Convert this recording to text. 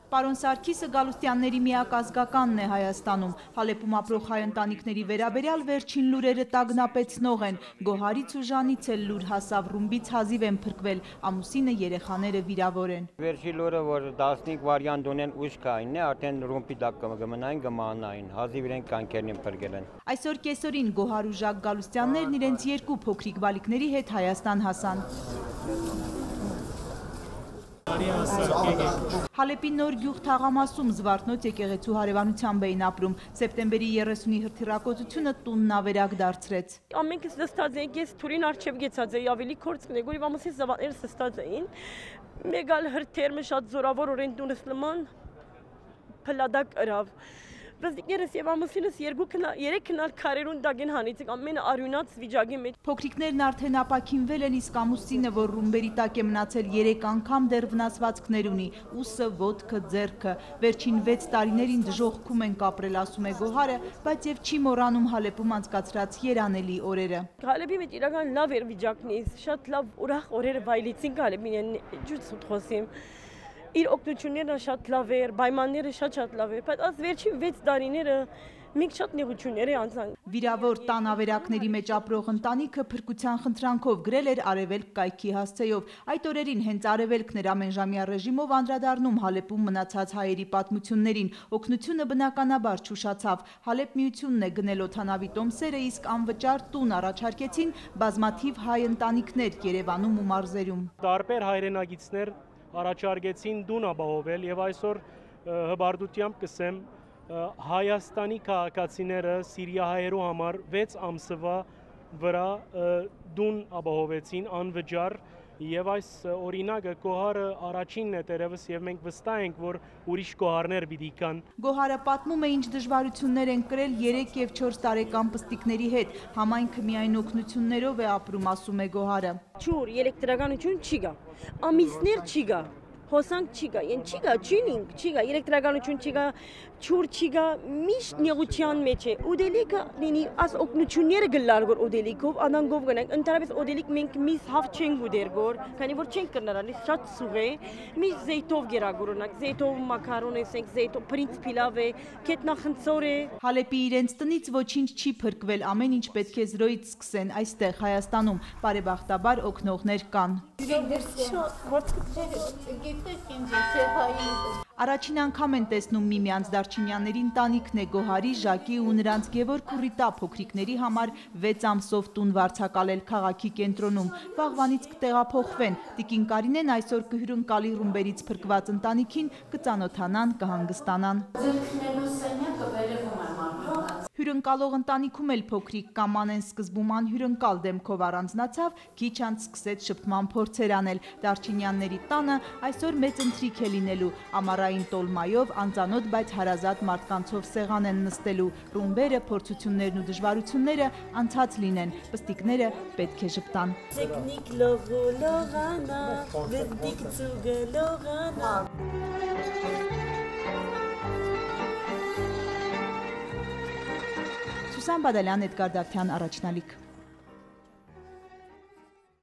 Պարոն Սարգիսը Գալուստյանների միակ ազգականն է Հայաստանում։ Հալեպում ապրող հայ ընտանիքների վերաբերյալ վերջին լուրերը տագնապեցնող են։ Գոհարից ու Ժանից էլ լուր հասավ, ռումբից հազիվ են փրկվել, ամուսինը, երեխաները վիրավոր են։ Վերջին լուրը, որ 15 վարիանտ ունեն ուժ կային, արդեն ռումբի տակ կմնային, կմահանային, հազիվ իրենք կանքերին փրկել են։ Այսօր կեսօրին Գոհար ու Ժակ Գալուստյաններն իրենց երկու փոքրիկ բալիկների հետ Հայաստան հասան։ Հալեպի Նոր գյուղ Թաղամասում Զվարթնոց եկեղեցու հարևանությամբ էին ապրում։ Սեպտեմբերի 30-ի հրթիռակոծությունը տունն ավերակ դարձրեց։ Ամենքս նստած էինք, ես թուրին առջև գեցած էի, ավելի կորցքն է, գորի ամուսին զավակներս նստած էին։ Մեկ այլ հրթիռը շատ զորավոր օրեն տունս նման փլադակ ըրավ։ Բզիկներս եւ ամուսինս երեք քնալ քարերուն դագեն հանեցին ամեն արյունած վիճակի մեջ։ Փոքրիկներն արդեն ապակինվել են, իսկ ամուսինը, որ ռումբերի տակ է մնացել 3 անգամ դեռ վնասվածքներ ունի՝ ուսը, ոտքը, ձեռքը։ Վերջին 6 տարիներին դժոխքում են կապրել, ասում է Գոհարը, բայց եւ չի մոռանում Հալեպում անցկացրած երանելի օրերը։ Հալեպի մեջ իրական լավ էր վիճակն է, շատ լավ ուրախ օրերը վայելեցինք Հալեպին, ջուր խոսիմ։ Իր օգնությունները շատ լավ էր, պայմանները շատ լավ էր, բայց այս վերջին 6 տարիները մենք շատ նեղություններ անցանք։ Վիրավոր տան ավերակների մեջ ապրող ընտանիքը փրկության խնդրանքով գրել էր Արևելք կայքի հասցեով։ Այդ օրերին հենց Արևելքն էր ամենժամյա ռեժիմով անդրադառնում Հալեպում մնացած հայերի պատմություններին։ Օգնությունը բնականաբար չուշացավ։ Հալեպ միությունն է գնել օդանավի տոմսերը, իսկ անվճար տուն առաջարկեցին բազմաթիվ հայ ընտանիքներ Երևանում ու մարզերում։ Տարբեր հայրենագիցներ առաջարկեցին դուն ապահովել եւ այսօր հբարդությամբ կսեմ Հայաստանի քաղաքացիները Սիրիահայերու համար 6 ամսվա վրա դուն ապահովեցին անվճար եւ այս օրինակը Գոհարը առաջինն է դերևս եւ մենք վստահ ենք, որ ուրիշ գոհարներ պիտի կան։ Գոհարը պատմում է, ինչ դժվարություններ են կրել 3 եւ 4 տարեկան պստիկների հետ։ Համայնքը միայն օգնություններով է ապրում, ասում է Գոհարը։ Ջուր, էլեկտրականություն չի գա, ամիսներ չի գա, հոսանք չի գա, չի գա, չինինգ չի գա, էլեկտրականություն չի գա, ջուր չի գա, միշտ նեղության մեջ է։ Ուդելիկը լինի, աս օգնությունները գլար գոր ուդելիկով, ադանգով գնանք, ընդհանրապես ուդելիկ մենք միս հավ չենք ուդեր գոր, քանի որ չենք կրնարանի, շատ սուղ է, միս զեյթով գերագորոնակ, զեյթով մակարոն ենք, զեյթով պրինց փիլավ է, կետնախնձոր է։ Հալեպի իրենց տնից ոչինչ չի փրկվել, ամեն ինչ պետք է զրոյից սկսեն այստեղ Հայաստանում, բարեբախտաբար օգնողներ կան։ Առաջին անգամ են տեսնում միմյանց Դարչինյանների ընտանիքն է Գոհարի, Ժակի ու նրանց Գևորգ ու Ռիտա փոքրիկների համար 6 ամսով տուն վարձակալել քաղաքի կենտրոնում։ Վաղվանից կտեղափոխվեն։ Տիկին Կարինեն այսօր կհյուրընկալի ռումբերից փրկված ընտանիքին, կծանոթանան, կհանգստանան։ Հյուրընկալող ընտանիքում էլ փոքրիկ Կամանեն սկզբում անհյուրընկալ դեմքով առանձնացավ, քիչ անց սկսեց շփման փորձեր անել։ Դարչինյանների տանը այսօր մեծ ընթրիք է լինելու, ամառային տոլմայով, անծանոթ բայց հարազատ մարդկանցով սեղան են նստելու։ Ռումբերը, փորձություններն ու դժվարությունները անցած լինեն, պստիկները պետք է ժպտան։ Սուսան Բադալյան, Էդգար Դավթյան, Առաջնալիք։